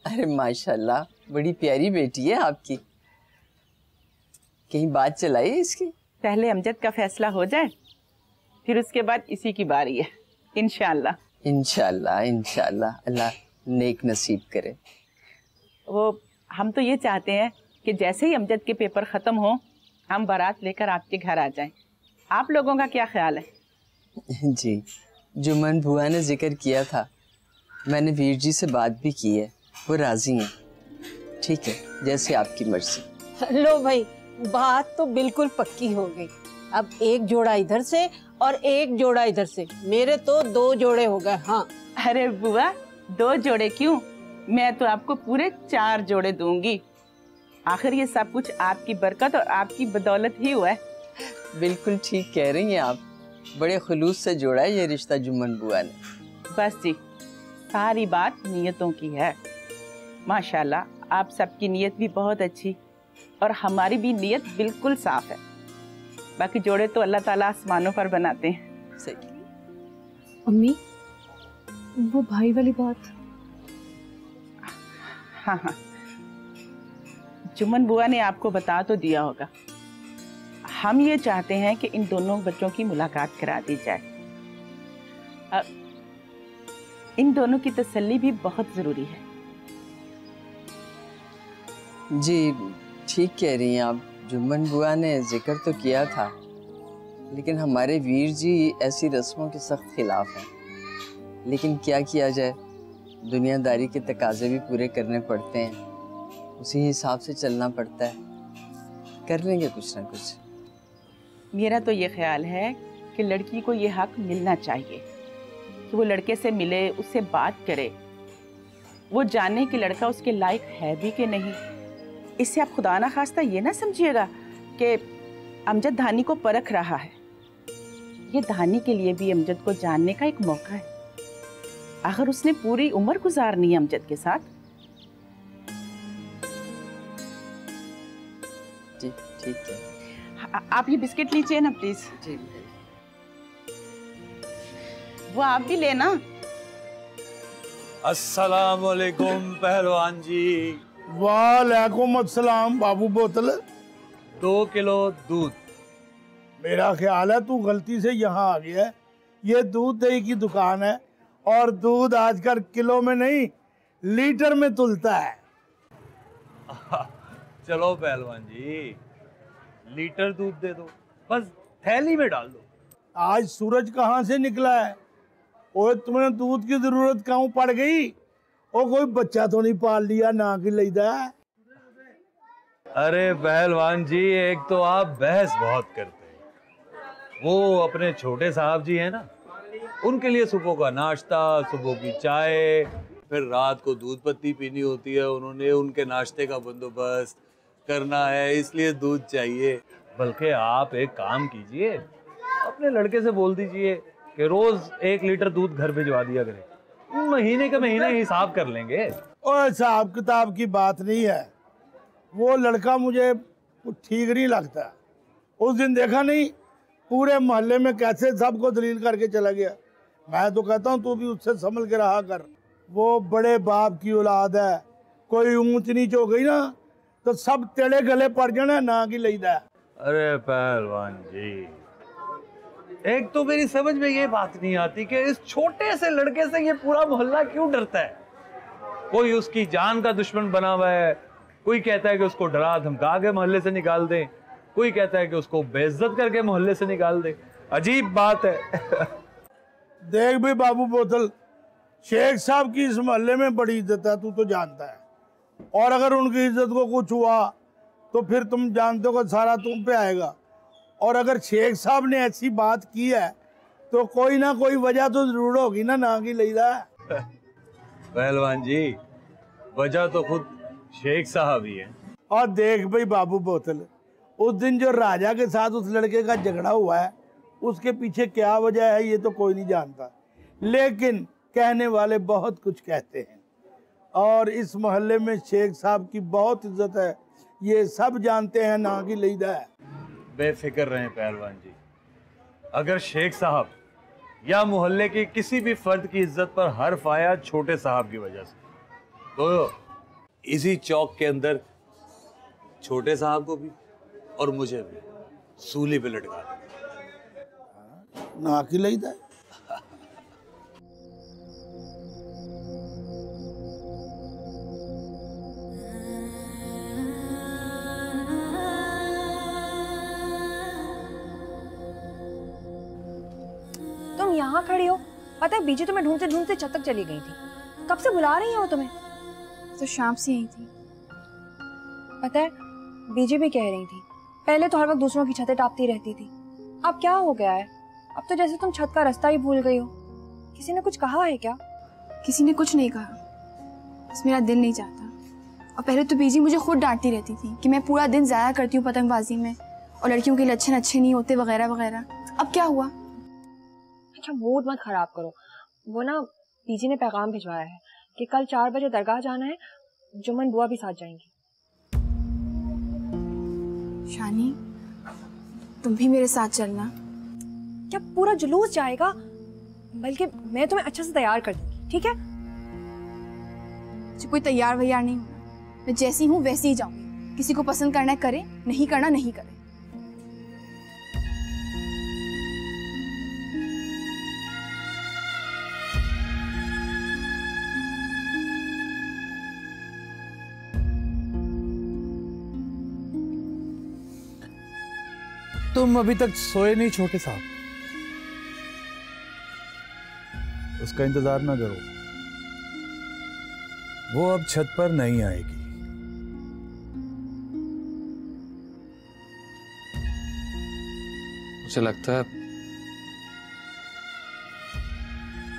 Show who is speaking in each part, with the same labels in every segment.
Speaker 1: अरे माशाल्लाह, बड़ी प्यारी बेटी है आपकी। कहीं बात चलाई इसकी?
Speaker 2: पहले अमजद का फैसला हो जाए, फिर उसके बाद इसी की बारी है। इंशाल्लाह
Speaker 1: इंशाल्लाह इंशाल्लाह, अल्लाह नेक नसीब करे।
Speaker 2: वो हम तो ये चाहते हैं कि जैसे ही अमजद के पेपर ख़त्म हो हम बारात लेकर आपके घर आ जाएं। आप लोगों का क्या ख्याल है?
Speaker 1: जी, जुम्मन बुआ ने जिक्र किया था, मैंने वीर जी से बात भी की है, वो राजी हैं। ठीक है, जैसे आपकी मर्जी।
Speaker 3: लो भाई, बात तो बिल्कुल पक्की हो गई। अब एक जोड़ा इधर से और एक जोड़ा इधर से, मेरे तो 2 जोड़े हो गए। हाँ।
Speaker 2: अरे बुआ, 2 जोड़े क्यों, मैं तो आपको पूरे 4 जोड़े दूंगी। आखिर ये सब कुछ आपकी बरकत और आपकी बदौलत ही हुआ है।
Speaker 1: बिल्कुल ठीक कह रही हैं आप, बड़े खुलूस से जोड़ा है ये रिश्ता जुम्मन बुआ ने।
Speaker 2: बस जी, सारी बात नियतों की है। माशाल्लाह, आप सबकी नियत भी बहुत अच्छी और हमारी भी नियत बिल्कुल साफ है। बाकी जोड़े तो अल्लाह ताला आसमानों पर बनाते हैं।
Speaker 1: सही।
Speaker 4: अम्मी, वो भाई वाली बात।
Speaker 2: हाँ हाँ, जुम्मन बुआ ने आपको बता तो दिया होगा। हम ये चाहते हैं कि इन दोनों बच्चों की मुलाकात करा दी जाए। इन दोनों की तसल्ली भी बहुत जरूरी है।
Speaker 1: जी ठीक कह रही हैं आप, जुम्मन बुआ ने जिक्र तो किया था, लेकिन हमारे वीर जी ऐसी रस्मों के सख्त खिलाफ हैं। लेकिन क्या किया जाए, दुनियादारी के तकाजे भी पूरे करने पड़ते हैं, उसी हिसाब से चलना पड़ता है। कर लेंगे कुछ ना कुछ।
Speaker 2: मेरा तो ये ख्याल है कि लड़की को ये हक मिलना चाहिए कि वो लड़के से मिले, उससे बात करे, वो जाने कि लड़का उसके लायक है भी कि नहीं। इससे आप खुदा ना खास्ता ये ना समझिएगा कि अमजद धानी को परख रहा है। ये धानी के लिए भी अमजद को जानने का एक मौका है। आखिर उसने पूरी उम्र गुजारनी है अमजद के साथ।
Speaker 1: जी ठीक है।
Speaker 2: आप ये बिस्किट लीजिए ना प्लीज।
Speaker 1: जी।
Speaker 2: वो आप भी लेना।
Speaker 5: अस्सलाम वालेकुम पहलवान जी।
Speaker 6: वालेकुम अस्सलाम बाबू। बोतल
Speaker 5: 2 किलो दूध।
Speaker 6: मेरा ख्याल है तू गलती से यहाँ आ गया है। ये दूध दही की दुकान है और दूध आजकल किलो में नहीं लीटर में तुलता है।
Speaker 5: चलो पहलवान जी, लीटर दूध दे दो, बस थैली में डाल दो।
Speaker 6: आज सूरज कहाँ से निकला है? ओए तुम्हें दूध की जरूरत कहाँ पड़ गई? ओ कोई बच्चा तो नहीं पाल लिया ना कि लेदा है?
Speaker 5: अरे पहलवान जी, एक तो आप बहस बहुत करते हैं। वो अपने छोटे साहब जी हैं ना, उनके लिए सुबह का नाश्ता, सुबह की चाय, फिर रात को दूध पत्ती पीनी होती है, उन्होंने उनके नाश्ते का बंदोबस्त करना है, इसलिए दूध चाहिए। बल्कि आप एक काम कीजिए, अपने लड़के से बोल दीजिए कि रोज 1 लीटर दूध घर भिजवा दिया करे, महीने के महीने हिसाब कर लेंगे।
Speaker 6: और हिसाब किताब की बात नहीं है, वो लड़का मुझे ठीक नहीं लगता। उस दिन देखा नहीं पूरे मोहल्ले में कैसे सबको दलील करके चला गया। मैं तो कहता हूँ तू भी उससे संभल के रहा कर। वो बड़े बाप की औलाद है, कोई ऊंच नीच हो गई ना तो सब तेरे गले पड़ जाना ना कि लेदा।
Speaker 5: अरे पहलवान जी, एक तो मेरी समझ में ये बात नहीं आती कि इस छोटे से लड़के से ये पूरा मोहल्ला क्यों डरता है। कोई उसकी जान का दुश्मन बना हुआ है, कोई कहता है कि उसको डरा धमका के मोहल्ले से निकाल दें, कोई कहता है कि उसको बेइज्जत करके मोहल्ले से निकाल दें। अजीब बात है।
Speaker 6: देख भी बाबू बोतल, शेख साहब की इस मोहल्ले में बड़ी इज्जत है, तू तो जानता है। और अगर उनकी इज्जत को कुछ हुआ तो फिर तुम जानते हो कि सारा तुम पे आएगा। और अगर शेख साहब ने ऐसी बात की है तो कोई ना कोई वजह तो जरूर होगी ना कि लेदा।
Speaker 5: पहलवान जी, वजह तो खुद शेख साहब ही है।
Speaker 6: और देख भाई बाबू बोतल, उस दिन जो राजा के साथ उस लड़के का झगड़ा हुआ है उसके पीछे क्या वजह है ये तो कोई नहीं जानता, लेकिन कहने वाले बहुत कुछ कहते हैं। और इस मोहल्ले में शेख साहब की बहुत इज्जत है, ये सब जानते हैं ना कि लेदा है।
Speaker 5: बेफिक्र रहें पहलवान जी, अगर शेख साहब या मोहल्ले के किसी भी फर्द की इज्जत पर हर्फ आया छोटे साहब की वजह से, तो इसी चौक के अंदर छोटे साहब को भी और मुझे भी सूली पे लटका
Speaker 6: ना की लईदा है।
Speaker 7: तुम यहाँ खड़ी हो, पता है बीजी तुम्हें ढूंढते ढूंढते छत तक चली गई थी। कब से बुला रही है वो तुम्हें?
Speaker 4: तो शाम से यही थी।
Speaker 7: पता है बीजी भी कह रही थी पहले तो हर वक्त दूसरों की छतें टापती रहती थी, अब क्या हो गया है? अब तो जैसे तुम छत का रास्ता ही भूल गई हो। किसी ने कुछ कहा है क्या?
Speaker 4: किसी ने कुछ नहीं कहा, बस मेरा दिल नहीं चाहता। और पहले तो बीजी मुझे खुद डांटती रहती थी कि मैं पूरा दिन ज़ाया करती हूँ पतंगबाजी में और लड़कियों के लक्षण अच्छे नहीं होते वगैरह वगैरह। अब क्या हुआ?
Speaker 7: अच्छा मूड मत खराब करो। वो ना बीजी ने पैगाम भिजवाया है कि कल 4 बजे दरगाह जाना है, जुम्मन बुआ भी साथ जाएंगी।
Speaker 4: शानी तुम भी मेरे साथ चलना।
Speaker 7: क्या पूरा जुलूस जाएगा? बल्कि मैं तुम्हें अच्छे से तैयार कर दूंगी, ठीक है?
Speaker 4: मुझे कोई तैयार वैयार नहीं होना, मैं जैसी हूँ वैसी ही जाऊंगी। किसी को पसंद करना है करे, नहीं करना नहीं करे।
Speaker 5: तुम अभी तक सोए नहीं छोटे साहब? उसका इंतजार ना करो, वो अब छत पर नहीं आएगी।
Speaker 8: मुझे लगता है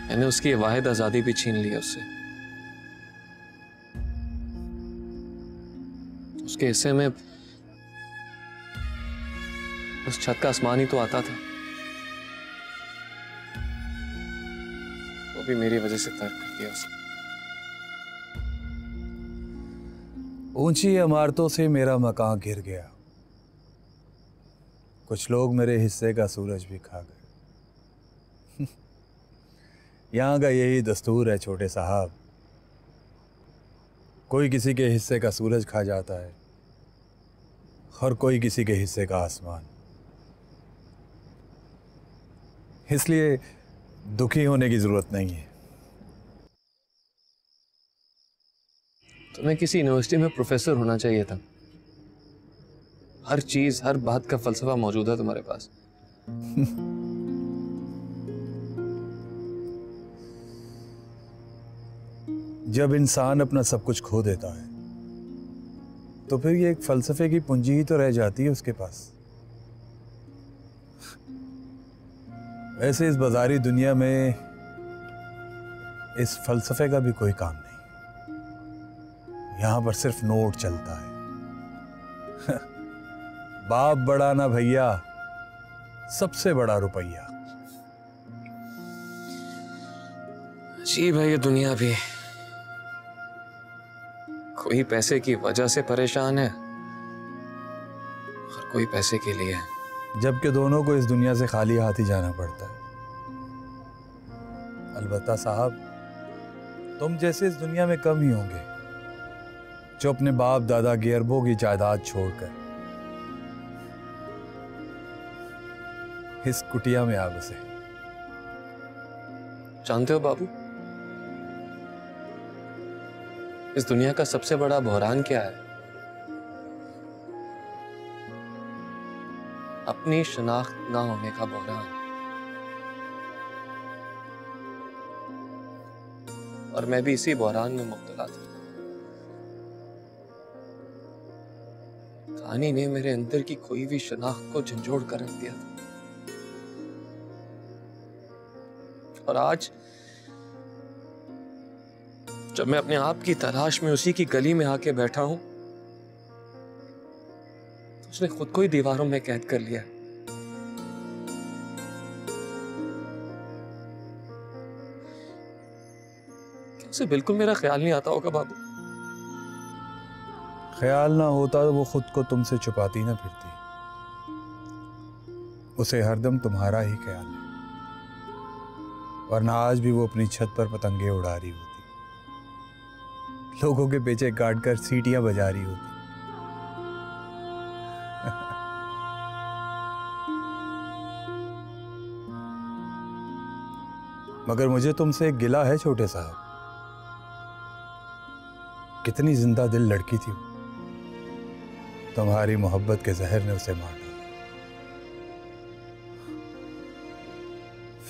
Speaker 8: मैंने उसकी वाहिद आजादी भी छीन ली है उससे। उसके हिस्से में उस छत का आसमान ही तो आता था, वो भी मेरी वजह से तर्क कर दिया उसने।
Speaker 5: ऊंची इमारतों से मेरा मकान गिर गया, कुछ लोग मेरे हिस्से का सूरज भी खा गए। यहाँ का यही दस्तूर है छोटे साहब, कोई किसी के हिस्से का सूरज खा जाता है और कोई किसी के हिस्से का आसमान। इसलिए दुखी होने की जरूरत नहीं है।
Speaker 8: तुम्हें किसी यूनिवर्सिटी में प्रोफेसर होना चाहिए था। हर चीज हर बात का फलसफा मौजूद है तुम्हारे पास।
Speaker 5: जब इंसान अपना सब कुछ खो देता है तो फिर ये एक फलसफे की पूंजी ही तो रह जाती है उसके पास। वैसे इस बाजारी दुनिया में इस फलसफे का भी कोई काम नहीं। यहां पर सिर्फ नोट चलता है। बाप बड़ा ना भैया, सबसे बड़ा रुपया।
Speaker 8: अजीब है ये दुनिया भी, कोई पैसे की वजह से परेशान है और कोई पैसे के लिए।
Speaker 5: जबकि दोनों को इस दुनिया से खाली हाथ ही जाना पड़ता है। अलबत्ता साहब, तुम जैसे इस दुनिया में कम ही होंगे जो अपने बाप दादा की अरबों की जायदाद छोड़कर इस कुटिया में आ बसे।
Speaker 8: जानते हो बाबू, इस दुनिया का सबसे बड़ा बहरान क्या है? अपनी शनाख्त ना होने का बहरान। और मैं भी इसी बहरान में मुब्तला था। कहानी ने मेरे अंदर की खोई हुई शनाख्त को झंझोड़ कर रख दिया था। और आज जब मैं अपने आप की तलाश में उसी की गली में आके बैठा हूं, तो उसने खुद को ही दीवारों में कैद कर लिया। उसे बिल्कुल मेरा ख्याल नहीं आता होगा बाबू।
Speaker 5: ख्याल ना होता तो वो खुद को तुमसे छुपाती ना फिरती। उसे हरदम तुम्हारा ही ख्याल है, वरना आज भी वो अपनी छत पर पतंगे उड़ा रही होती।
Speaker 9: लोगों के पीछे काट कर सीटियां बजा रही होती। मगर मुझे तुमसे एक गिला है छोटे साहब। कितनी जिंदा दिल लड़की थी वो। तुम्हारी मोहब्बत के जहर ने उसे मार डाला।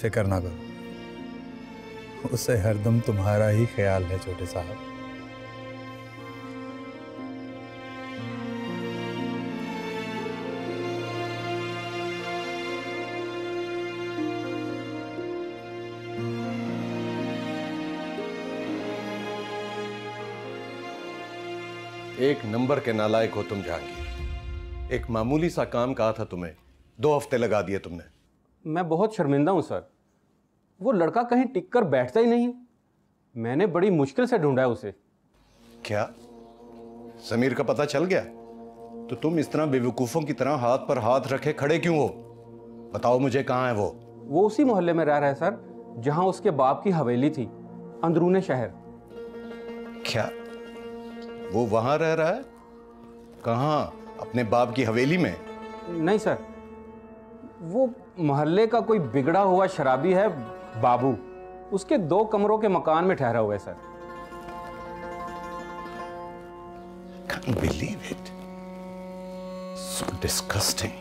Speaker 9: फिक्र ना करो, उसे हरदम तुम्हारा ही ख्याल है छोटे साहब।
Speaker 10: एक नंबर के नालायक हो तुम जहांगीर। एक मामूली सा काम कहा था तुम्हें, 2 हफ्ते लगा दिए तुमने।
Speaker 11: मैं बहुत शर्मिंदा हूं सर। वो लड़का कहीं टिक कर बैठता ही नहीं। मैंने बड़ी मुश्किल से ढूंढा है उसे।
Speaker 10: क्या समीर का पता चल गया? तो तुम इस तरह बेवकूफों की तरह हाथ पर हाथ रखे खड़े क्यों हो? बताओ मुझे, कहाँ है वो?
Speaker 11: वो उसी मोहल्ले में रह रहा है सर, जहां उसके बाप की हवेली थी, अंदरूने शहर।
Speaker 10: क्या वो वहां रह रहा है? कहाँ? अपने बाप की हवेली में?
Speaker 11: नहीं सर, वो मोहल्ले का कोई बिगड़ा हुआ शराबी है, बाबू। उसके 2 कमरों के मकान में ठहरा हुआ है sir.
Speaker 10: Can't believe it. So disgusting.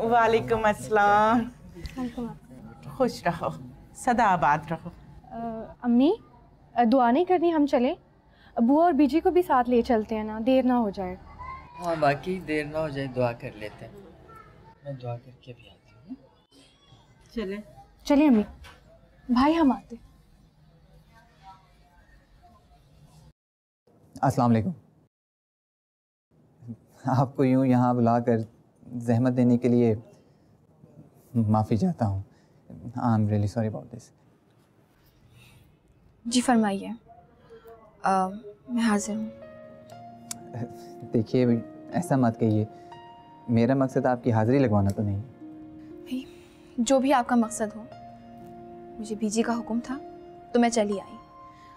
Speaker 2: वालेकुम अस्सलाम। खुश रहो, सदा आबाद रहो।
Speaker 7: अम्मी, दुआ नहीं करनी, हम चले? अबू और बीजी को भी साथ ले चलते हैं ना, देर ना हो जाए।
Speaker 1: हाँ, बाकी देर ना हो जाए, दुआ कर लेते हैं। मैं दुआ करके भी आती हूँ।
Speaker 2: चले
Speaker 7: चलिए अम्मी। भाई हम आते।
Speaker 12: अस्सलाम वालेकुम। आपको यूँ यहाँ बुलाकर ज़हमत देने के लिए माफ़ी चाहता हूँ। I am really sorry about this.
Speaker 7: जी फरमाइए, मैं हाजिर हूँ।
Speaker 12: देखिए, ऐसा मत कहिए, मेरा मकसद आपकी हाज़िरी लगवाना तो नहीं।
Speaker 7: भाई, जो भी आपका मकसद हो, मुझे बीजी का हुक्म था तो मैं चली आई।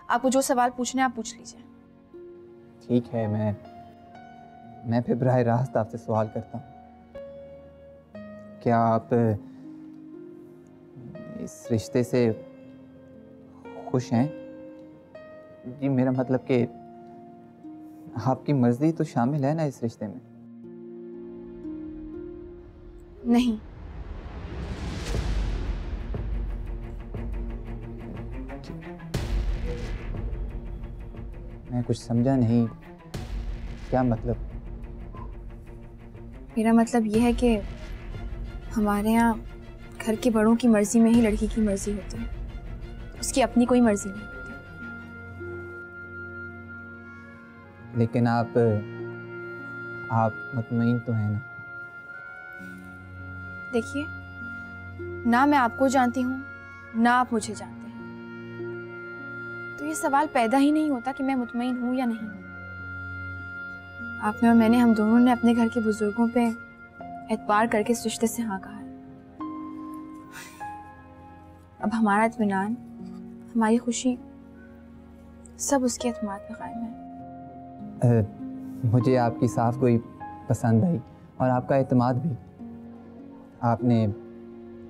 Speaker 7: आपको जो सवाल पूछने आप पूछ लीजिए।
Speaker 12: ठीक है, मैं फिर बराह रास्त आपसे सवाल करता हूँ। क्या आप इस रिश्ते से खुश हैं? जी, मेरा मतलब कि आपकी मर्जी तो शामिल है ना इस रिश्ते में?
Speaker 7: नहीं।
Speaker 12: मैं कुछ समझा नहीं, क्या मतलब?
Speaker 7: मेरा मतलब यह है कि हमारे यहाँ घर के बड़ों की मर्जी में ही लड़की की मर्जी होती है, उसकी अपनी कोई मर्जी नहीं होती।
Speaker 12: लेकिन आप मुतमईन तो हैं ना?
Speaker 7: देखिए, ना मैं आपको जानती हूँ ना आप मुझे जानते हैं, तो ये सवाल पैदा ही नहीं होता कि मैं मुतमईन हूँ या नहीं हूँ। आपने और मैंने, हम दोनों ने अपने घर के बुजुर्गों पे एतबार करके इस रिश्ते से हाँ कहा है। अब हमारा इत्मीनान, हमारी खुशी सब उसके एतमाद पे कायम है।
Speaker 12: मुझे आपकी साफ गोई पसंद आई और आपका एतमाद भी। आपने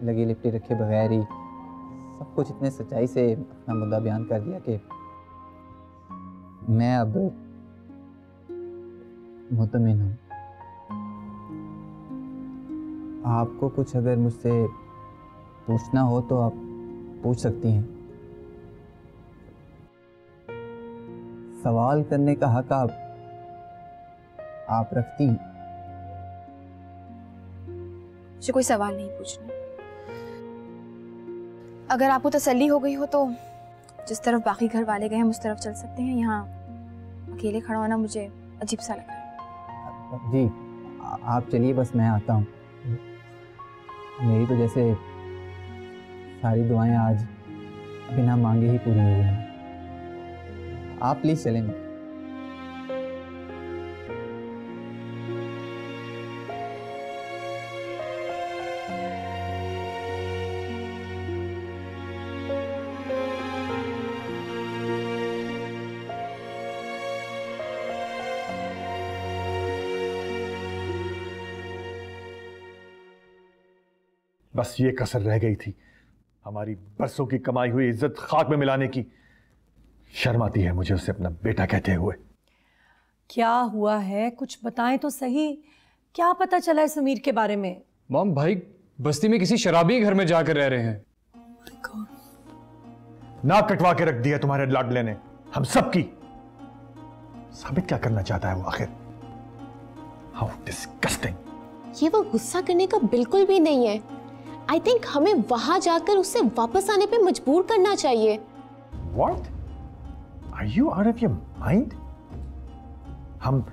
Speaker 12: लगी लिपटी रखे बगैर ही सब कुछ इतने सच्चाई से अपना मुद्दा बयान कर दिया कि मैं अब मुतमिन हूँ। आपको कुछ अगर मुझसे पूछना हो तो आप पूछ सकती हैं। सवाल करने का हक आप रखती हैं।
Speaker 7: मुझे कोई सवाल नहीं पूछना। अगर आपको तसल्ली हो गई हो तो जिस तरफ बाकी घर वाले गए हम उस तरफ चल सकते हैं। यहाँ अकेले खड़ा होना मुझे अजीब सा लग रहा है।
Speaker 12: जी, आप चलिए, बस मैं आता हूँ। मेरी तो जैसे सारी दुआएं आज बिना मांगे ही पूरी हो गई हैं। आप प्लीज़ चलें।
Speaker 13: बस ये कसर रह गई थी, हमारी बरसों की कमाई हुई इज्जत खाक में मिलाने की। शर्म आती है मुझे उसे अपना बेटा कहते हुए।
Speaker 14: क्या हुआ है, कुछ बताएं तो सही। क्या पता चला है समीर के बारे में?
Speaker 8: मॉम, भाई बस्ती में किसी शराबी घर में जाकर रह रहे हैं।
Speaker 13: नाक कटवा के रख दिया तुम्हारे लाडले ने हम सब की। साबित क्या करना चाहता है वो आखिर? How disgusting.
Speaker 15: ये वो गुस्सा करने का बिल्कुल भी नहीं है। आई थिंक हमें वहां जाकर उससे वापस आने पे मजबूर करना चाहिए।
Speaker 13: What? Are you out of your mind? हम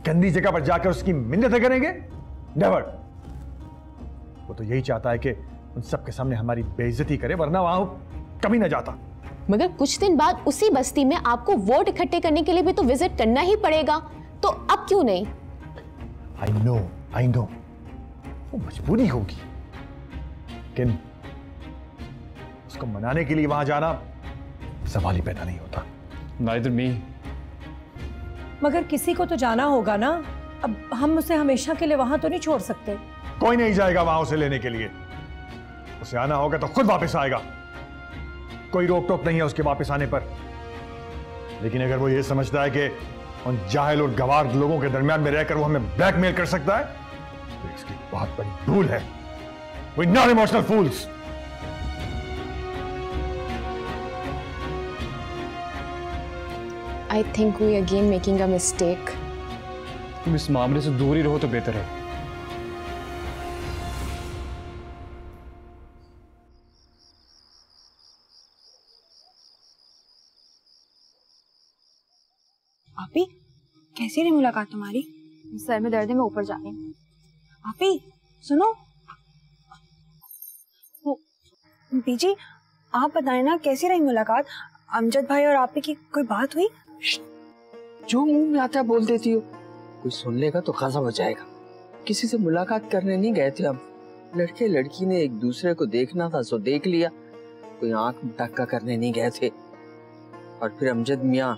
Speaker 13: गंदी जगह पर जाकर उसकी मिन्नतें करेंगे? Never. वो तो यही चाहता है कि उन सबके सामने हमारी बेइज्जती करे, वरना वहां कभी ना जाता।
Speaker 15: मगर कुछ दिन बाद उसी बस्ती में आपको वोट इकट्ठे करने के लिए भी तो विजिट करना ही पड़ेगा, तो अब क्यों नहीं? I know. वो मजबूरी होगी, लेकिन उसको मनाने के लिए वहां जाना सवाल ही पैदा नहीं होता।
Speaker 8: Neither me.
Speaker 14: मगर किसी को तो जाना होगा ना। अब हम उसे हमेशा के लिए वहां तो नहीं छोड़ सकते।
Speaker 13: कोई नहीं जाएगा वहां उसे लेने के लिए। उसे आना होगा तो खुद वापस आएगा, कोई रोक टोक नहीं है उसके वापस आने पर। लेकिन अगर वो ये समझता है कि उन जाहिल और गवार लोगों के दरमियान में रहकर वो हमें ब्लैकमेल कर सकता है, तो इसकी बहुत बड़ी भूल है। We're not emotional fools.
Speaker 15: I think we again making a mistake.
Speaker 8: तुम इस मामले से दूर ही रहो तो बेहतर है।
Speaker 7: आपी, कैसी रही मुलाकात तुम्हारी? सर में दर्द है, मैं ऊपर जा रही हूँ। आपी सुनो। बीजी, आप बताएं ना, कैसी रही मुलाकात? अमजद भाई और आपी की कोई बात हुई?
Speaker 1: जो मुंह में आता है बोल देती हो। कोई सुन लेगा तो गजब हो जाएगा। किसी से मुलाकात करने नहीं गए थे हम। लड़के लड़की ने एक दूसरे को देखना था सो देख लिया। कोई आंख धक्का करने नहीं गए थे। और फिर अमजद मियाँ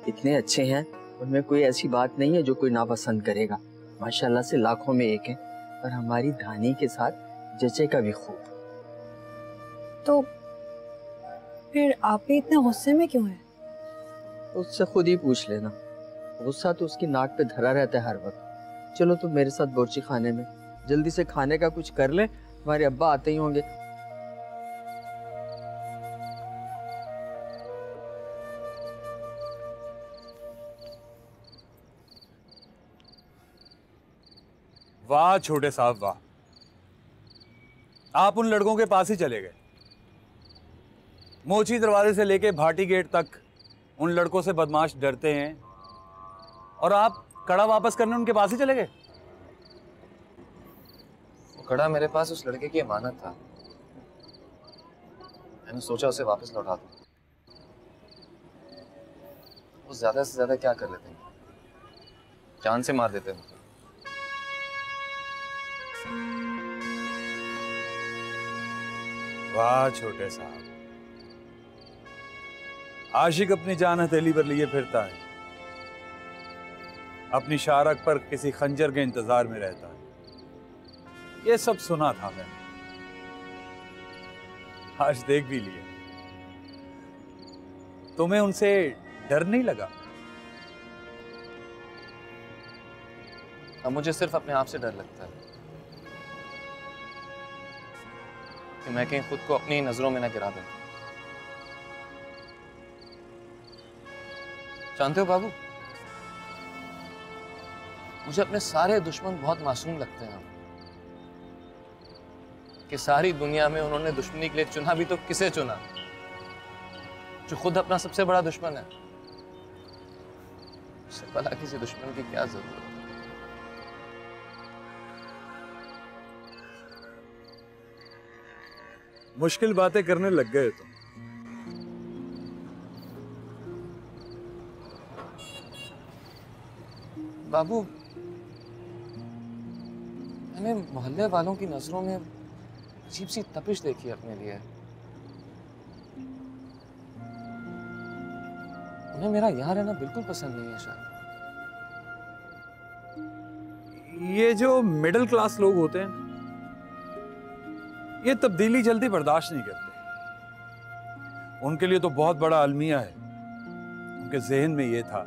Speaker 1: इतने अच्छे हैं, उनमें कोई ऐसी बात नहीं है जो कोई नापसंद करेगा। माशाल्लाह से लाखों में एक है। और हमारी धानी के साथ जचे का भी खूब।
Speaker 7: तो फिर आप भी इतने गुस्से में क्यों हैं?
Speaker 1: उससे खुद ही पूछ लेना। गुस्सा तो उसकी नाक पे धरा रहता है हर वक्त। चलो तुम मेरे साथ बोर्ची खाने में, जल्दी से खाने का कुछ कर ले, तुम्हारे अब्बा आते ही होंगे।
Speaker 5: वाह छोटे साहब वाह, आप उन लड़कों के पास ही चले गए। मोची दरवाजे से लेके भाटी गेट तक उन लड़कों से बदमाश डरते हैं और आप कड़ा वापस करने उनके पास ही चले गए।
Speaker 8: वो कड़ा मेरे पास उस लड़के की अमानत था, मैंने सोचा उसे वापस लौटा दूं। वो ज्यादा से ज्यादा क्या कर लेते हैं, जान से मार देते हैं।
Speaker 5: वाह छोटे साहब, आशिक अपनी जान हथेली पर लिए फिरता है, अपनी शारक पर किसी खंजर के इंतजार में रहता है। ये सब सुना था मैंने, आज देख भी लिया। तुम्हें उनसे डर नहीं लगा?
Speaker 8: अब मुझे सिर्फ अपने आप से डर लगता है कि मैं कहीं खुद को अपनी नजरों में ना गिरा दूं। जानते हो बाबू, मुझे अपने सारे दुश्मन बहुत मासूम लगते हैं कि सारी दुनिया में उन्होंने दुश्मनी के लिए चुना भी तो किसे चुना, जो खुद अपना सबसे बड़ा दुश्मन है। उससे भला किसी दुश्मन की क्या जरूरत है।
Speaker 5: मुश्किल बातें करने लग गए तुम।
Speaker 8: बाबू, मैंने मोहल्ले वालों की नजरों में अजीब सी तपिश देखी अपने लिए। उन्हें मेरा यहाँ रहना बिल्कुल पसंद नहीं है शायद।
Speaker 5: ये जो मिडिल क्लास लोग होते हैं, ये तब्दीली जल्दी बर्दाश्त नहीं करते। उनके लिए तो बहुत बड़ा अलमिया है। उनके जहन में ये था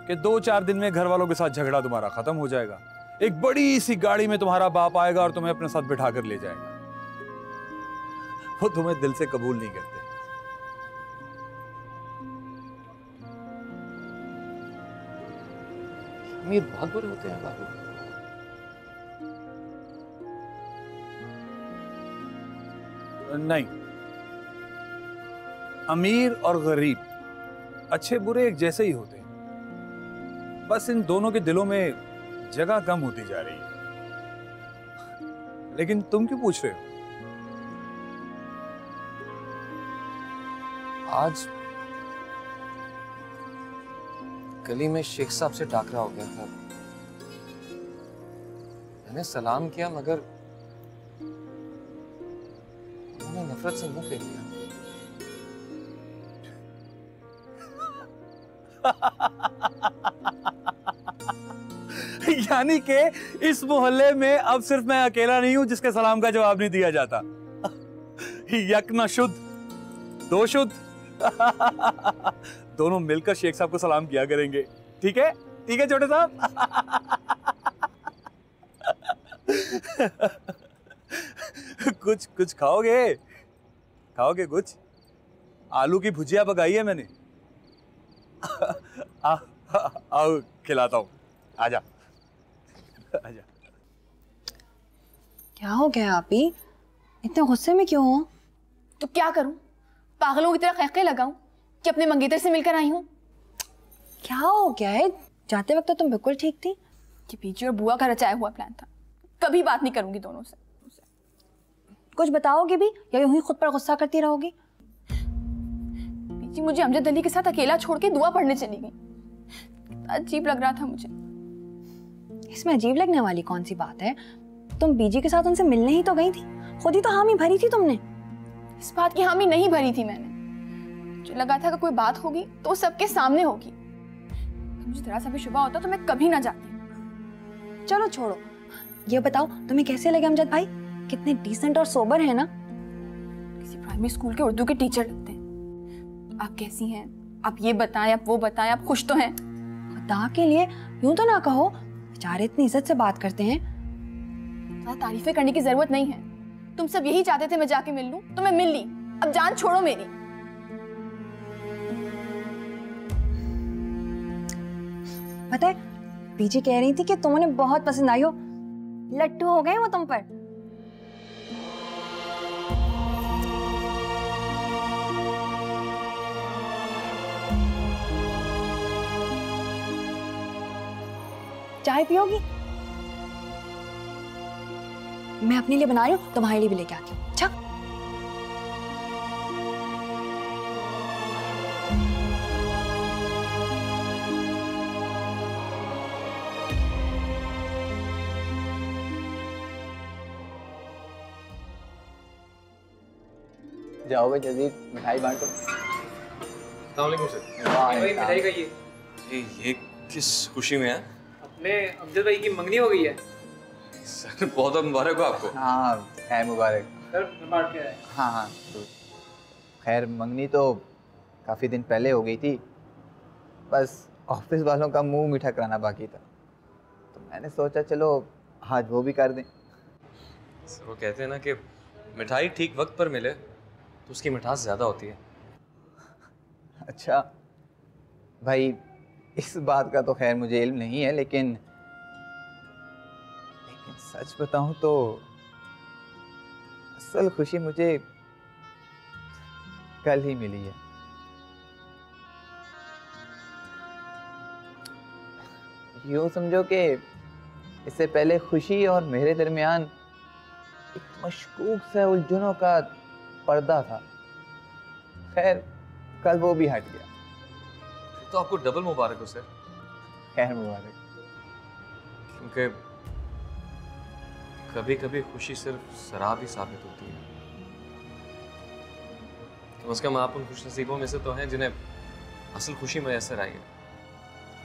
Speaker 5: कि 2-4 दिन में घर वालों के साथ झगड़ा तुम्हारा खत्म हो जाएगा, एक बड़ी सी गाड़ी में तुम्हारा बाप आएगा और तुम्हें अपने साथ बिठा कर ले जाएगा। वो तुम्हें दिल से कबूल नहीं करते।
Speaker 8: अमीर बहुत बुरे होते हैं बाबू।
Speaker 5: नहीं, अमीर और गरीब अच्छे बुरे एक जैसे ही होते हैं, बस इन दोनों के दिलों में जगह कम होती जा रही है। लेकिन तुम क्यों पूछ रहे हो?
Speaker 8: आज गली में शेख साहब से टाकरा हो गया था। मैंने सलाम किया मगर उन्होंने नफरत से मुंह फेर लिया।
Speaker 5: यानी कि इस मोहल्ले में अब सिर्फ मैं अकेला नहीं हूं जिसके सलाम का जवाब नहीं दिया जाता। यक न शुद्ध दो शुद्ध दोनों मिलकर शेख साहब को सलाम किया करेंगे। ठीक है, ठीक है छोटे साहब। कुछ कुछ खाओगे? खाओगे कुछ? आलू की भुजिया पकाई है मैंने। आओ खिलाता हूँ। आजा आजा।
Speaker 7: क्या हो गया आप ही? इतने गुस्से में क्यों हो?
Speaker 4: तो क्या करूं? पागलों की तरह खैखे लगाऊं कि अपने मंगेतर से मिलकर आई हूं?
Speaker 7: क्या हो गया है? जाते वक्त तो तुम बिल्कुल ठीक थी।
Speaker 4: कि पीछे और बुआ का रचाया हुआ प्लान था। कभी बात नहीं करूंगी दोनों से।
Speaker 7: कुछ बताओगे भी या यूं ही खुद पर गुस्सा करती रहोगी?
Speaker 4: पीछे मुझे अमजद अली के साथ अकेला छोड़ के दुआ पढ़ने चली गई। अजीब लग रहा था मुझे।
Speaker 7: इसमें अजीब लगने वाली कौन सी बात है? तुम बीजी के साथ उनसे मिलने ही तो गई थी, खुद ही तो हामी भरी थी तुमने।
Speaker 4: इस बात की हामी नहीं भरी थी मैंने। मुझे लगा था कि कोई बात होगी तो सबके सामने होगी। मुझे जरा सा भी शुबा होता तो मैं कभी ना जाती।
Speaker 7: चलो छोड़ो, ये बताओ तुम्हें कैसे लगे अमजद भाई? कितने डिसेंट और सोबर है ना।
Speaker 4: किसी प्राइमरी स्कूल के उर्दू के टीचर लगते हैं। आप कैसी हैं? आप ये बताएं, आप वो बताएं, आप खुश तो हैं?
Speaker 7: खुदा के लिए यूं तो ना कहो, बेचारे इतनी इज्जत से बात करते हैं।
Speaker 4: तारीफें करने की जरूरत नहीं है। तुम सब यही चाहते थे मैं जाके मिल लूं तो मैं मिल ली। अब जान छोड़ो मेरी।
Speaker 7: पता है बीजी कह रही थी कि तुम उन्हें बहुत पसंद आई हो। लट्टू हो गए वो तुम पर। चाय पियोगी? मैं अपने लिए बना रही हूँ, तुम्हारे लिए भी लेके आती हूँ। अच्छा
Speaker 12: जाओ भाई जल्दी मिठाई बांटो।
Speaker 8: मिठाई खाइए। ये किस खुशी में है?
Speaker 16: अपने अमजद भाई की मंगनी हो गई है।
Speaker 8: सर बहुत बहुत मुबारक हो आपको।
Speaker 12: हाँ खैर मुबारक।
Speaker 16: सर मैं बांट के आया।
Speaker 12: हाँ हाँ तो खैर मंगनी तो काफ़ी दिन पहले हो गई थी, बस ऑफिस वालों का मुंह मीठा कराना बाकी था, तो मैंने सोचा चलो आज वो भी कर दें।
Speaker 8: सर वो कहते हैं ना कि मिठाई ठीक वक्त पर मिले तो उसकी मिठास ज़्यादा होती है।
Speaker 12: अच्छा भाई इस बात का तो खैर मुझे इल्म नहीं है, लेकिन सच बताऊं तो असल खुशी मुझे कल ही मिली है। यूं समझो कि इससे पहले खुशी और मेरे दरमियान एक मशकूक से उलझनों का पर्दा था। खैर कल वो भी हट गया।
Speaker 8: तो आपको डबल मुबारक हो सर।
Speaker 12: खैर मुबारक।
Speaker 8: क्योंकि कभी कभी खुशी सिर्फ शराब ही साबित होती है। कम से कम आप उन खुशनसीबों में से तो हैं जिन्हें असल खुशी मैसर आई है।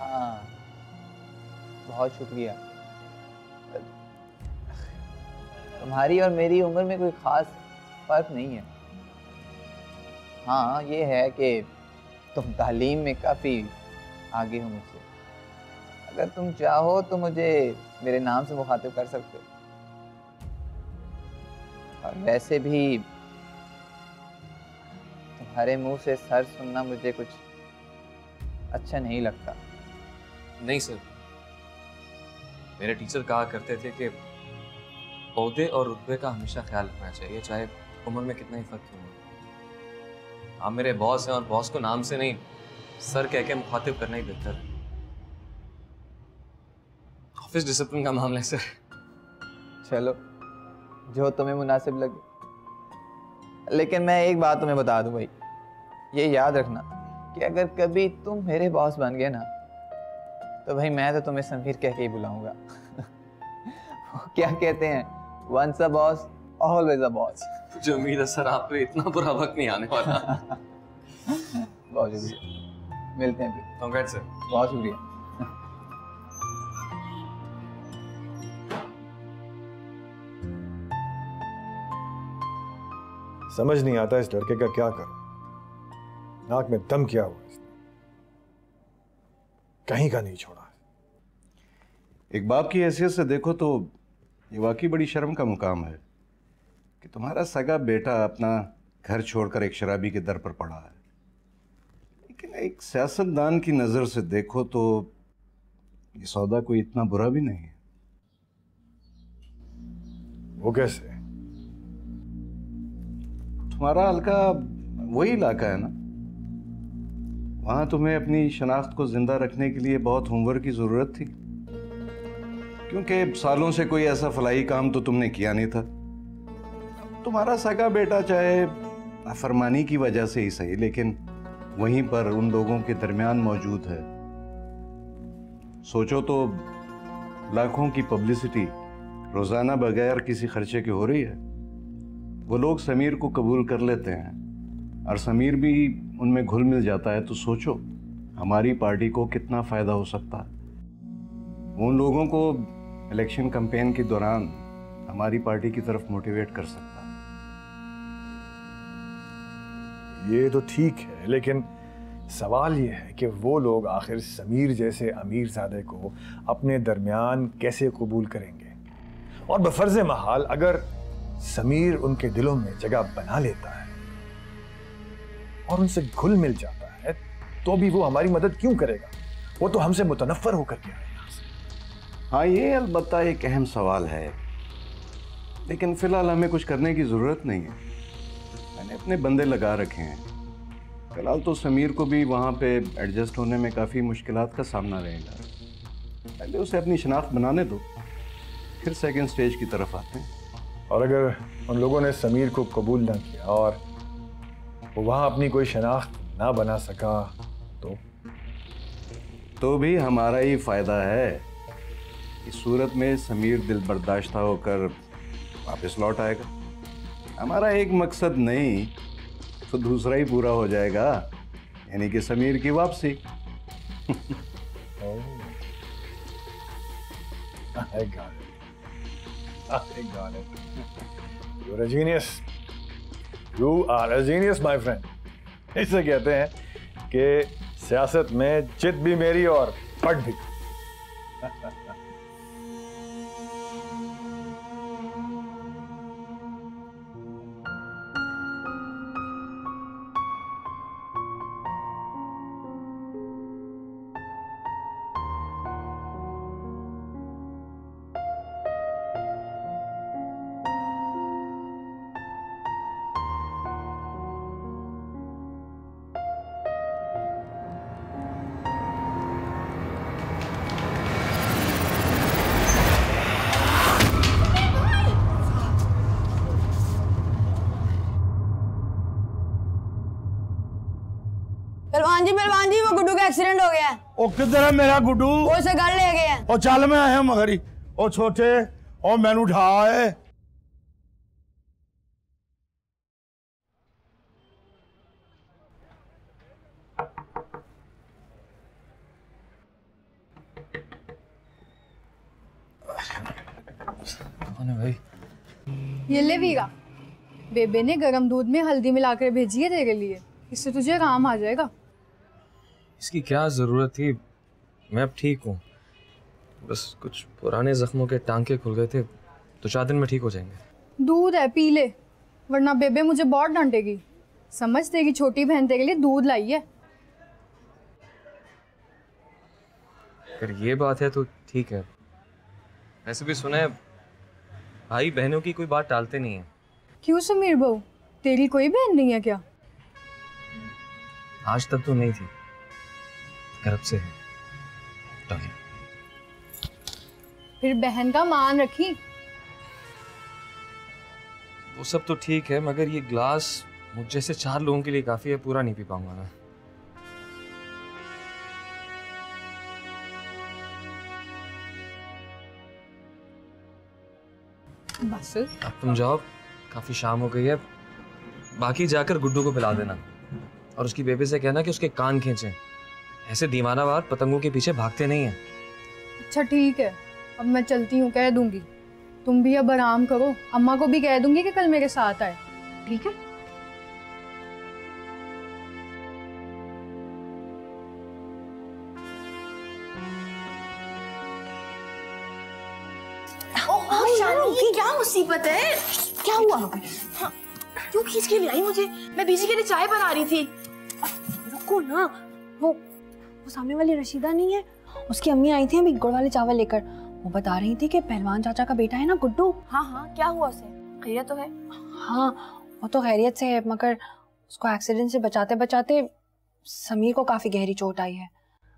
Speaker 12: हाँ बहुत शुक्रिया। तुम्हारी और मेरी उम्र में कोई ख़ास फ़र्क नहीं है। हाँ ये है कि तुम तालीम में काफ़ी आगे हो मुझसे। अगर तुम चाहो तो मुझे मेरे नाम से मुखातिब कर सकते हो। और वैसे भी तुम्हारे मुंह से सर सुनना मुझे कुछ अच्छा नहीं लगता।
Speaker 8: नहीं सर, मेरे टीचर कहा करते थे कि ओहदे और रुतबे का हमेशा ख्याल रखना चाहिए, चाहे उम्र में कितना ही फर्क क्यों हो। आप मेरे बॉस हैं और बॉस को नाम से नहीं सर कह के मुखातिब करना ही बेहतर है। ऑफिस डिसिप्लिन का मामला है सर।
Speaker 12: चलो जो तुम्हें मुनासिब लगे, लेकिन मैं एक बात तुम्हें बता दूं भाई, ये याद रखना कि अगर कभी तुम मेरे बॉस बन गए ना तो भाई मैं तो तुम्हें समीर कह के ही बुलाऊंगा। क्या कहते हैं, once a boss always a boss.
Speaker 8: मुझे उम्मीद है सर आप पे इतना बुरा वक्त नहीं आने वाला।
Speaker 12: बहुत शुक्रिया, मिलते हैं फिर।
Speaker 8: Congrats sir.
Speaker 12: बहुत शुक्रिया।
Speaker 13: समझ नहीं आता इस लड़के का क्या करूं। नाक में दम किया हुआ इसने, कहीं का नहीं छोड़ा।
Speaker 10: एक बाप की हैसियत से देखो तो ये वाकई बड़ी शर्म का मुकाम है कि तुम्हारा सगा बेटा अपना घर छोड़कर एक शराबी के दर पर पड़ा है। लेकिन एक सियासतदान की नज़र से देखो तो ये सौदा कोई इतना बुरा भी नहीं है।
Speaker 13: वो कैसे?
Speaker 10: तुम्हारा हल्का वही इलाका है ना, वहां तुम्हें अपनी शनाख्त को जिंदा रखने के लिए बहुत होमवर्क की जरूरत थी, क्योंकि सालों से कोई ऐसा फलाही काम तो तुमने किया नहीं था। तुम्हारा सगा बेटा चाहे नाफरमानी की वजह से ही सही, लेकिन वहीं पर उन लोगों के दरमियान मौजूद है। सोचो तो लाखों की पब्लिसिटी रोजाना बगैर किसी खर्चे के हो रही है। वो लोग समीर को कबूल कर लेते हैं और समीर भी उनमें घुल मिल जाता है, तो सोचो हमारी पार्टी को कितना फ़ायदा हो सकता है। उन लोगों को इलेक्शन कैंपेन के दौरान हमारी पार्टी की तरफ मोटिवेट कर सकता है।
Speaker 13: ये तो ठीक है, लेकिन सवाल ये है कि वो लोग आखिर समीर जैसे अमीरजादे को अपने दरमियान कैसे कबूल करेंगे। और बफर्ज़ महाल अगर समीर उनके दिलों में जगह बना लेता है और उनसे घुल मिल जाता है, तो भी वो हमारी मदद क्यों करेगा? वो तो हमसे मुतनफ़र होकर गया है यहाँ से।
Speaker 10: हाँ, ये अलबत्ता एक अहम सवाल है, लेकिन फिलहाल हमें कुछ करने की ज़रूरत नहीं है। मैंने अपने बंदे लगा रखे हैं। फिलहाल तो समीर को भी वहाँ पे एडजस्ट होने में काफ़ी मुश्किलात का सामना रहेगा। पहले उसे अपनी शनाख्त बनाने दो, फिर सेकंड स्टेज की तरफ आते हैं।
Speaker 13: और अगर उन लोगों ने समीर को कबूल ना किया और वो वहाँ अपनी कोई शनाख्त ना बना सका
Speaker 10: तो भी हमारा ही फ़ायदा है। इस सूरत में समीर दिल बर्दाश्त होकर वापस लौट आएगा। हमारा एक मकसद नहीं तो दूसरा ही पूरा हो जाएगा, यानी कि समीर की वापसी।
Speaker 13: You're a genius. You are a genius, my friend. इसे कहते हैं कि सियासत में जिद भी मेरी और पट भी।
Speaker 17: पहलवान जी वो गुड्डू का एक्सीडेंट हो गया है।
Speaker 6: ओ किधर है मेरा गुड्डू?
Speaker 17: वो इसे घर ले गए हैं।
Speaker 6: ओ चल मैं आया मगरी। ओ छोटे ओ मैनू उठा है।
Speaker 8: कौन है भाई?
Speaker 18: ये ले वीरा, बेबे ने गरम दूध में हल्दी मिलाकर भेजी है तेरे लिए, इससे तुझे आराम आ जाएगा।
Speaker 8: इसकी क्या ज़रूरत थी, मैं अब ठीक हूँ। बस कुछ पुराने जख्मों के टांके खुल गए थे, तो 4 दिन में ठीक हो जाएंगे।
Speaker 18: दूध है, पी ले, वरना बेबे मुझे बहुत डांटेगी। समझ, तेरी छोटी बहन तेरे लिए दूध लाई है।
Speaker 8: अगर ये बात है तो ठीक है। ऐसे भी सुना है भाई बहनों की कोई बात टालते नहीं है।
Speaker 18: क्यों समीर बहू, तेरी कोई बहन नहीं है क्या?
Speaker 8: आज तक तो नहीं थी, गर्भ से है।
Speaker 18: फिर बहन का मान रखी।
Speaker 8: वो सब तो ठीक है, मगर ये ग्लास मुझ जैसे 4 लोगों के लिए काफी है, पूरा नहीं पी पाऊंगा मैं।
Speaker 18: बस
Speaker 8: अब तुम जाओ, काफी शाम हो गई है। बाकी जाकर गुड्डू को पिला देना और उसकी बेबी से कहना कि उसके कान खींचे। ऐसे दीवानावार पतंगों के पीछे भागते नहीं हैं।
Speaker 18: अच्छा ठीक है, अब मैं चलती हूँ, कह दूंगी। तुम भी अब आराम करो, अम्मा को भी कह दूंगी कि कल मेरे साथ आए, ठीक है?
Speaker 7: शानी, क्या मुसीबत है? क्या हुआ? हाँ, क्यों खींच के लाई मुझे? मैं बीजी के लिए चाय बना रही थी।
Speaker 17: रुको ना, वो सामने वाली रशीदा नहीं है, उसकी अम्मी आई थी अभी गुड़ वाले चावल लेकर। वो बता रही थी कि पहलवान चाचा का बेटा है ना गुड्डू।
Speaker 7: हाँ हाँ, क्या हुआ उसे? खैरियत तो है?
Speaker 17: हाँ, वो तो खैरियत से है, मगर उसको एक्सीडेंट से बचाते बचाते समीर को काफी गहरी चोट आई है।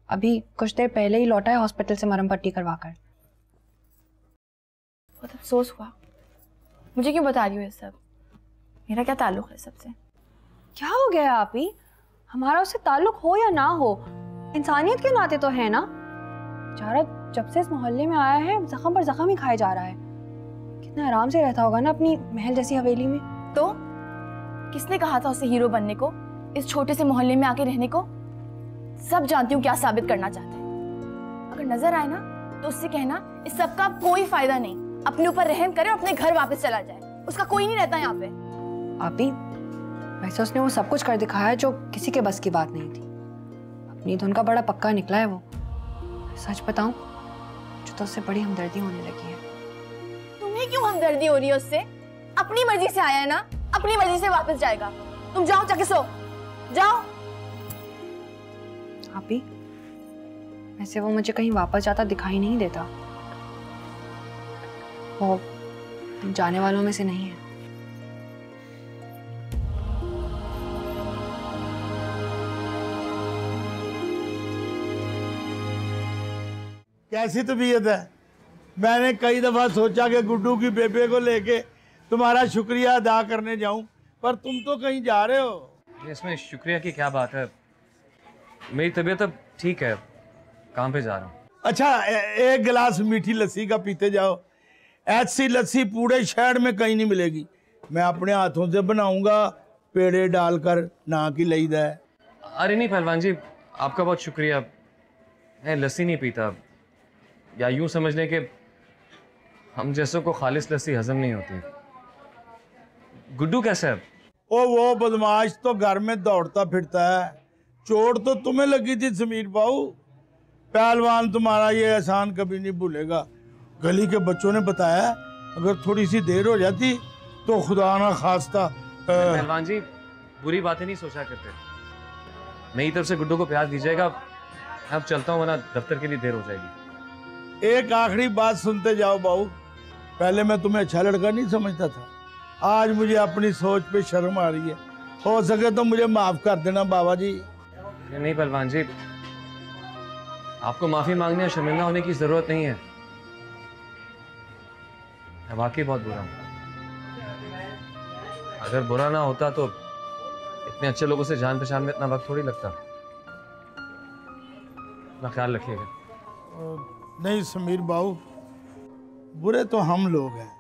Speaker 17: अभी कुछ देर पहले ही लौटा है हॉस्पिटल से मरहम पट्टी करवाकर।
Speaker 7: बहुत अफसोस हुआ। मुझे क्यों बता रही हो ये सब? मेरा क्या ताल्लुक है सबसे?
Speaker 17: क्या हो गया आप ही? हमारा उससे ताल्लुक हो या ना हो, इंसानियत के नाते तो है ना। बेचारा जब से इस मोहल्ले में आया है जख्म पर जख्म ही खाए जा रहा है। कितना आराम से रहता होगा ना अपनी महल जैसी हवेली में।
Speaker 7: तो किसने कहा था उसे हीरो बनने को, इस छोटे से मोहल्ले में आके रहने को? सब जानती हूँ क्या साबित करना चाहता है। अगर नजर आए ना तो उससे कहना इस सब का कोई फायदा नहीं, अपने ऊपर रहम करे और अपने घर वापस चला जाए। उसका कोई नहीं रहता यहाँ पे।
Speaker 17: आप ही, वैसे उसने वो सब कुछ कर दिखाया जो किसी के बस की बात नहीं थी। अपनी धुन का बड़ा पक्का निकला है वो। सच बताऊं, जो तो उससे बड़ी हमदर्दी होने लगी है।
Speaker 7: तुम्हें क्यों हमदर्दी हो रही है उससे? अपनी मर्जी से आया है ना, अपनी मर्जी से वापस जाएगा। तुम जाओ, जाके सो जाओ।
Speaker 17: आप ही, वैसे वो मुझे कहीं वापस जाता दिखाई नहीं देता। वो जाने वालों में से नहीं है।
Speaker 6: कैसी तबीयत है? मैंने कई दफा सोचा कि गुड्डू की बेबे को लेके तुम्हारा शुक्रिया अदा करने जाऊं, पर तुम तो कहीं जा रहे हो।
Speaker 8: इसमें शुक्रिया की क्या बात है? मेरी तबीयत अब ठीक है, काम पे जा रहा हूँ।
Speaker 6: अच्छा, एक गिलास मीठी लस्सी का पीते जाओ। ऐसी लस्सी पूरे शहर में कहीं नहीं मिलेगी। मैं अपने हाथों से बनाऊंगा, पेड़े डालकर, ना की लईदा है।
Speaker 8: अरे नहीं पहलवान जी, आपका बहुत शुक्रिया। मैं लस्सी नहीं पीता, या यूं समझ लें कि हम जैसों को खालिस लस्सी हजम नहीं होती। गुड्डू कैसा है?
Speaker 6: वो बदमाश तो घर में दौड़ता फिरता है। चोट तो तुम्हें लगी थी समीर बाबू। पहलवान तुम्हारा ये एहसान कभी नहीं भूलेगा। गली के बच्चों ने बताया अगर थोड़ी सी देर हो जाती तो खुदा ना खास्ता।
Speaker 8: पहलवान जी, बुरी बातें नहीं सोचा करते। मेरी तरफ से गुड्डू को प्यार दीजिएगा। अब चलता हूँ, वरना दफ्तर के लिए देर हो जाएगी।
Speaker 6: एक आखिरी बात सुनते जाओ बाबू। पहले मैं तुम्हें अच्छा लड़का नहीं समझता था, आज मुझे अपनी सोच पे शर्म आ रही है। हो सके तो मुझे माफ कर देना बाबा जी।
Speaker 8: नहीं पहलवान जी, आपको माफी मांगने और शर्मिंदा होने की जरूरत नहीं है। मैं वाकई बहुत बुरा हूँ। अगर बुरा ना होता तो इतने अच्छे लोगों से जान पहचान में इतना वक्त थोड़ी लगता। अपना ख्याल रखिएगा।
Speaker 6: नहीं समीर बाबू, बुरे तो हम लोग हैं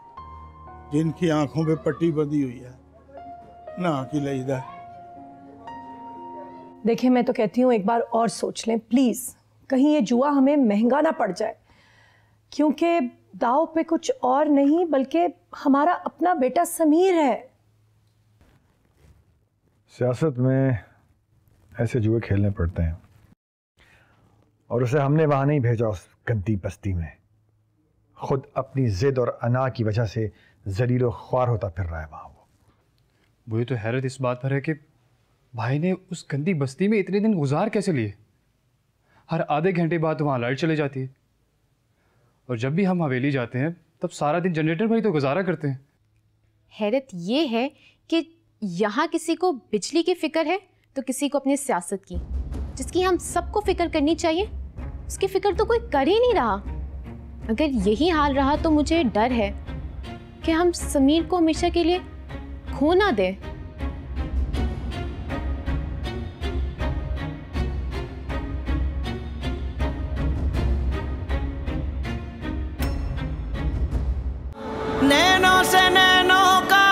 Speaker 6: जिनकी आंखों पे पट्टी बंधी हुई है, ना कि लईदा।
Speaker 14: देखिए, मैं तो कहती हूँ एक बार और सोच लें प्लीज, कहीं ये जुआ हमें महंगा ना पड़ जाए। क्योंकि दाव पे कुछ और नहीं बल्कि हमारा अपना बेटा समीर है।
Speaker 13: सियासत में ऐसे जुए खेलने पड़ते हैं, और उसे हमने वहां नहीं भेजा उस गंदी बस्ती में। खुद अपनी जिद और अना की वजह से जलीलो ख्वार होता फिर रहा है वहां।
Speaker 19: मुझे तो हैरत इस बात पर है कि भाई ने उस गंदी बस्ती में इतने दिन गुजार कैसे लिए। हर आधे घंटे बाद वहाँ लाइट चले जाती है, और जब भी हम हवेली जाते हैं तब सारा दिन जनरेटर भाई तो गुजारा करते हैं।
Speaker 15: हैरत ये है कि यहाँ किसी को बिजली की फिक्र है तो किसी को अपनी सियासत की। जिसकी हम सबको फिक्र करनी चाहिए उसकी फिक्र तो कोई कर ही नहीं रहा। अगर यही हाल रहा तो मुझे डर है कि हम समीर को हमेशा के लिए खो ना दें।
Speaker 20: नैनों से नैनों का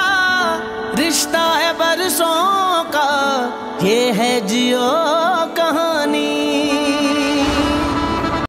Speaker 20: रिश्ता है बरसों का, ये है जियो